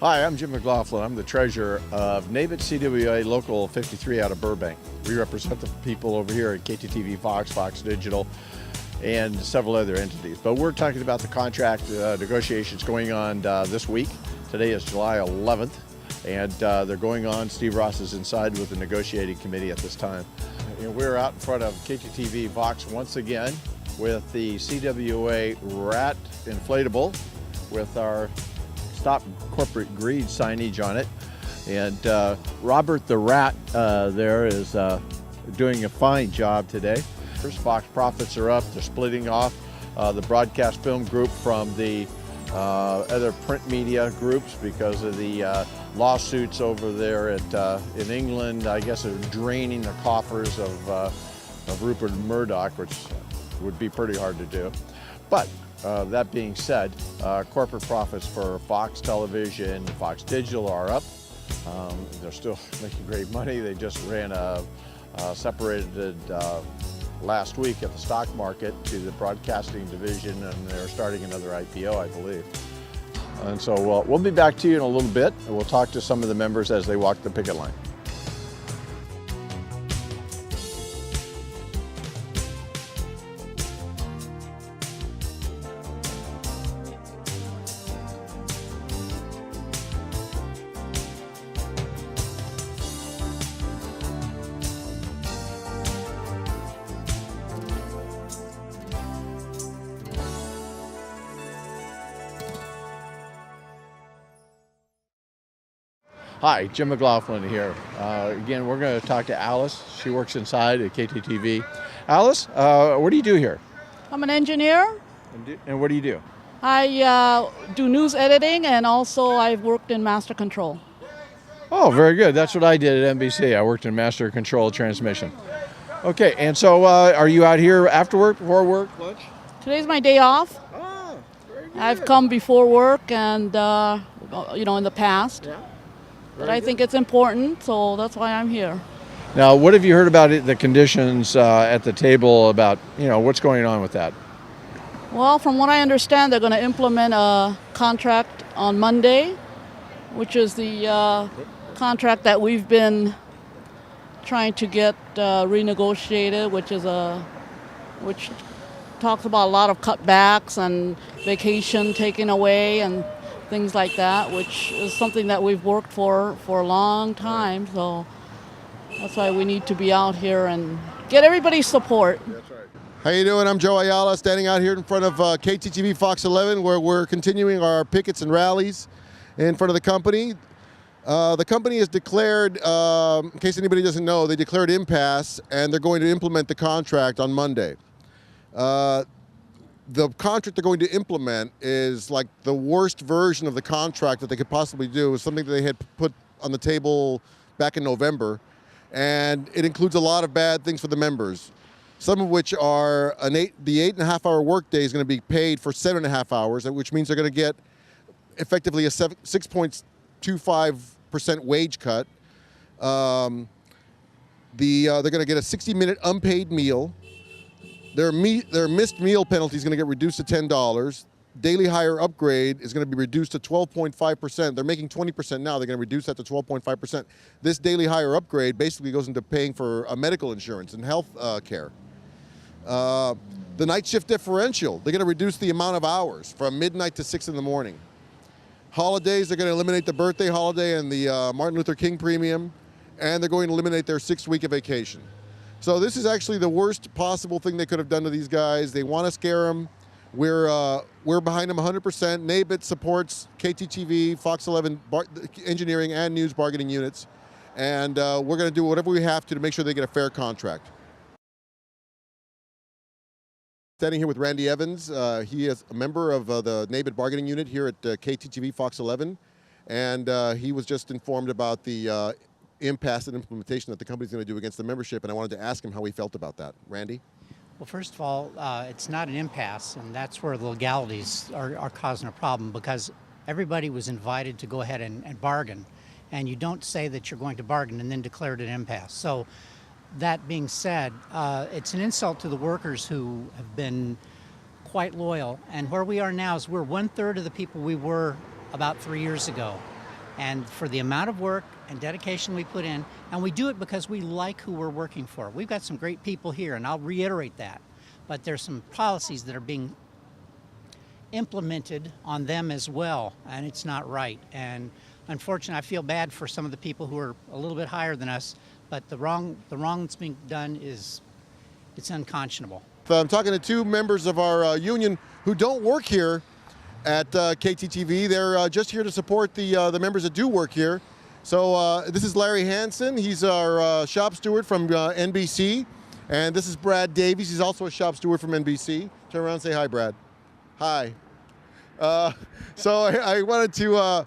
Hi, I'm Jim McLaughlin. I'm the treasurer of NABET-CWA Local 53 out of Burbank. We represent the people over here at KTTV, Fox Digital, and several other entities. But we're talking about the contract negotiations going on this week. Today is July 11th, and they're going on. Steve Ross is inside with the negotiating committee at this time. And we're out in front of KTTV Vox once again with the CWA rat inflatable with our Stop Corporate Greed signage on it. And Robert the Rat there is doing a fine job today. First, Fox profits are up. They're splitting off the broadcast film group from the other print media groups because of the lawsuits over there in England. I guess are draining the coffers of Rupert Murdoch, which would be pretty hard to do. But that being said, corporate profits for Fox Television, Fox Digital are up. They're still making great money. They just ran separated last week at the stock market to the broadcasting division, and they're starting another IPO, I believe. And so we'll be back to you in a little bit, and we'll talk to some of the members as they walk the picket line. Hi, Jim McLaughlin here. Again, we're going to talk to Alice. She works inside at KTTV. Alice, what do you do here? I'm an engineer. And what do you do? I do news editing, and also I've worked in master control. Oh, very good. That's what I did at NBC. I worked in master control transmission. Okay, and so are you out here after work, before work, lunch? Today's my day off. Oh, very good. I've come before work and, in the past. Yeah. But I think it's important, so that's why I'm here. Now, what have you heard about the conditions at the table about, what's going on with that? Well, from what I understand, they're going to implement a contract on Monday, which is the contract that we've been trying to get renegotiated, which talks about a lot of cutbacks and vacation taken away and things like that, which is something that we've worked for a long time. So that's why we need to be out here and get everybody's support. That's right. How you doing? I'm Joe Ayala, standing out here in front of KTTV Fox 11, where we're continuing our pickets and rallies in front of the company. The company has declared, in case anybody doesn't know, they declared impasse, and they're going to implement the contract on Monday. The contract they're going to implement is like the worst version of the contract that they could possibly do. It was something that they had put on the table back in November, and it includes a lot of bad things for the members, some of which are the 8.5-hour workday is going to be paid for 7.5 hours, which means they're going to get effectively a 6.25% wage cut. They're going to get a 60-minute unpaid meal. Their missed meal penalty is going to get reduced to $10. Daily hire upgrade is going to be reduced to 12.5%. They're making 20% now. They're going to reduce that to 12.5%. This daily hire upgrade basically goes into paying for medical insurance and health care. The night shift differential, they're going to reduce the amount of hours from midnight to 6 in the morning. Holidays, they're going to eliminate the birthday holiday and the Martin Luther King premium, and they're going to eliminate their 6-week of vacation. So this is actually the worst possible thing they could have done to these guys. They want to scare them. We're behind them 100%. NABET supports KTTV, Fox 11 engineering and news bargaining units, and we're going to do whatever we have to make sure they get a fair contract. Standing here with Randy Evans. He is a member of the NABET bargaining unit here at KTTV Fox 11, and he was just informed about the impasse and implementation that the company's going to do against the membership, and I wanted to ask him how he felt about that. Randy? Well, first of all, it's not an impasse, and that's where the legalities are causing a problem, because everybody was invited to go ahead and bargain, and you don't say that you're going to bargain and then declare it an impasse. So that being said, it's an insult to the workers who have been quite loyal, and where we are now is we're 1/3 of the people we were about 3 years ago. And for the amount of work and dedication we put in, and we do it because we like who we're working for. We've got some great people here, and I'll reiterate that. But there's some policies that are being implemented on them as well, and it's not right. And unfortunately, I feel bad for some of the people who are a little bit higher than us, but the wrong that's being done it's unconscionable. I'm talking to two members of our union who don't work here at KTTV. They're just here to support the members that do work here. So this is Larry Hansen. He's our shop steward from NBC. And this is Brad Davies. He's also a shop steward from NBC. Turn around and say hi, Brad. Hi. So I wanted to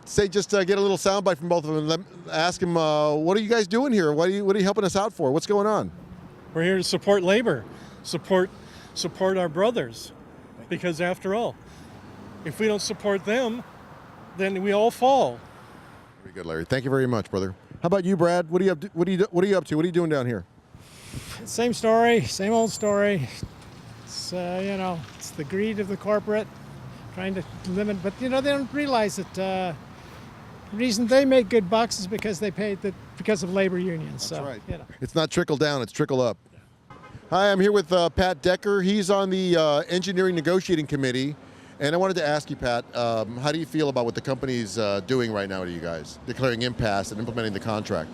get a little soundbite from both of them. Ask them, what are you guys doing here? What are you helping us out for? What's going on? We're here to support labor, support our brothers, because after all, if we don't support them, then we all fall. Very good, Larry. Thank you very much, brother. How about you, Brad? What are you up to? What are you up to? What are you doing down here? Same story, same old story. It's it's the greed of the corporate trying to limit, but they don't realize that the reason they make good bucks is because they pay because of labor unions. That's so, right. It's not trickle down, it's trickle up. Hi, I'm here with Pat Decker. He's on the Engineering Negotiating Committee. And I wanted to ask you, Pat, how do you feel about what the company's doing right now to you guys, declaring impasse and implementing the contract?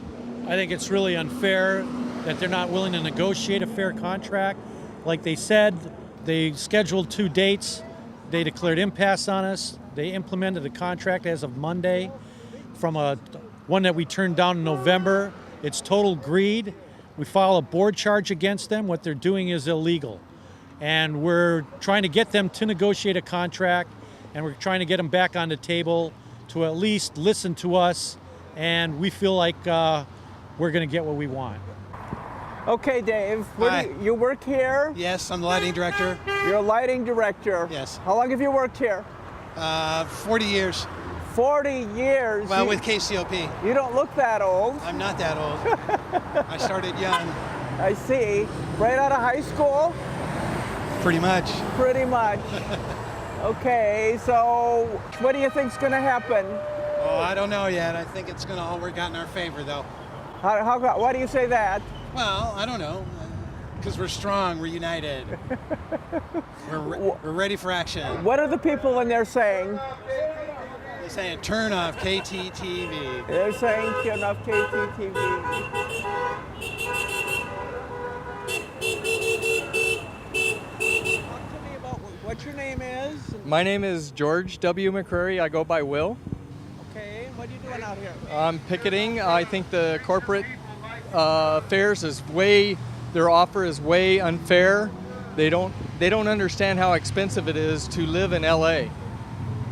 I think it's really unfair that they're not willing to negotiate a fair contract. Like they said, they scheduled 2 dates. They declared impasse on us. They implemented a contract as of Monday from one that we turned down in November. It's total greed. We file a board charge against them. What they're doing is illegal. And we're trying to get them to negotiate a contract, and we're trying to get them back on the table to at least listen to us, and we feel like we're going to get what we want. Okay, Dave, Hi. You work here? Yes, I'm the lighting director. You're a lighting director. Yes. How long have you worked here? 40 years. 40 years? Well, with KCOP. You don't look that old. I'm not that old. I started young. I see. Right out of high school? Pretty much. Pretty much. Okay, so what do you think's going to happen? Oh, I don't know yet. I think it's going to all work out in our favor, though. Why do you say that? Well, I don't know. Because we're strong. We're united. We're ready for action. What are the people in there saying? They're saying turn off KTTV. They're saying turn off KTTV. What your name is? My name is George W. McCreary. I go by Will. Okay, what are you doing out here? I'm picketing. I think the corporate fares their offer is way unfair. They don't understand how expensive it is to live in LA.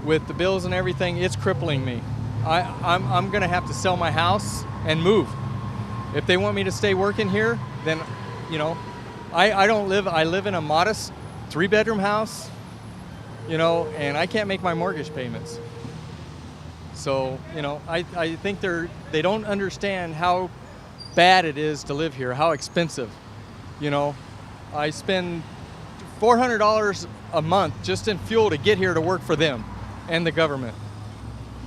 With the bills and everything, it's crippling me. I'm gonna have to sell my house and move. If they want me to stay working here, then I live in a modest 3-bedroom house, and I can't make my mortgage payments. So, I think they don't understand how bad it is to live here, how expensive. I spend $400 a month just in fuel to get here to work for them and the government,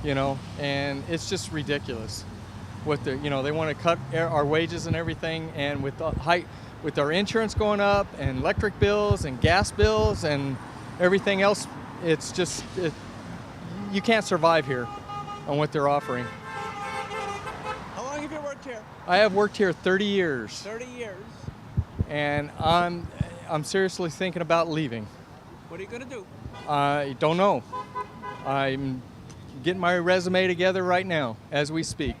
and it's just ridiculous. They want to cut our wages and everything, and with our insurance going up and electric bills and gas bills and everything else, it's just, you can't survive here on what they're offering. How long have you worked here? I have worked here 30 years. 30 years. And I'm seriously thinking about leaving. What are you going to do? I don't know. I'm getting my resume together right now as we speak.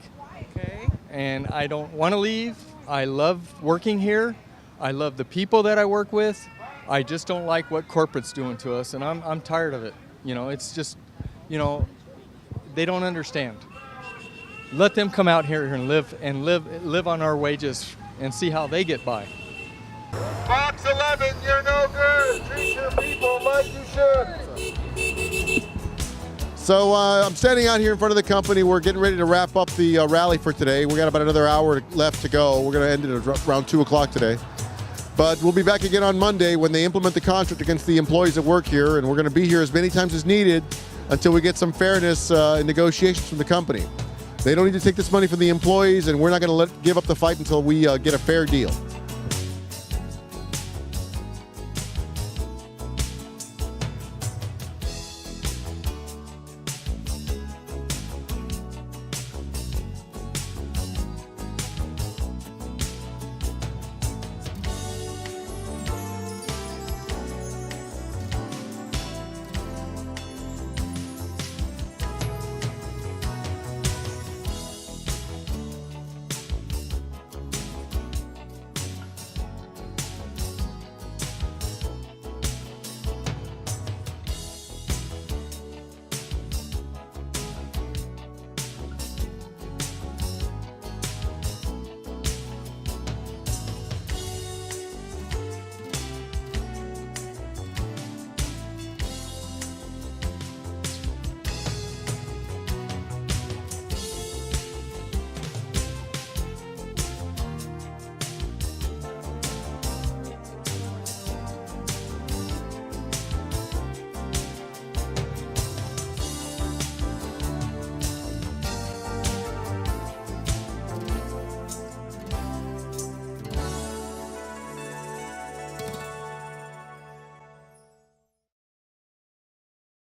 Okay. And I don't want to leave. I love working here. I love the people that I work with. I just don't like what corporate's doing to us, and I'm tired of it. It's just, they don't understand. Let them come out here and live on our wages and see how they get by. Fox 11, you're no good. Treat your people like you should. So I'm standing out here in front of the company. We're getting ready to wrap up the rally for today. We got about another hour left to go. We're going to end it at around 2 o'clock today. But we'll be back again on Monday when they implement the contract against the employees that work here, and we're going to be here as many times as needed until we get some fairness in negotiations from the company. They don't need to take this money from the employees, and we're not going to give up the fight until we get a fair deal.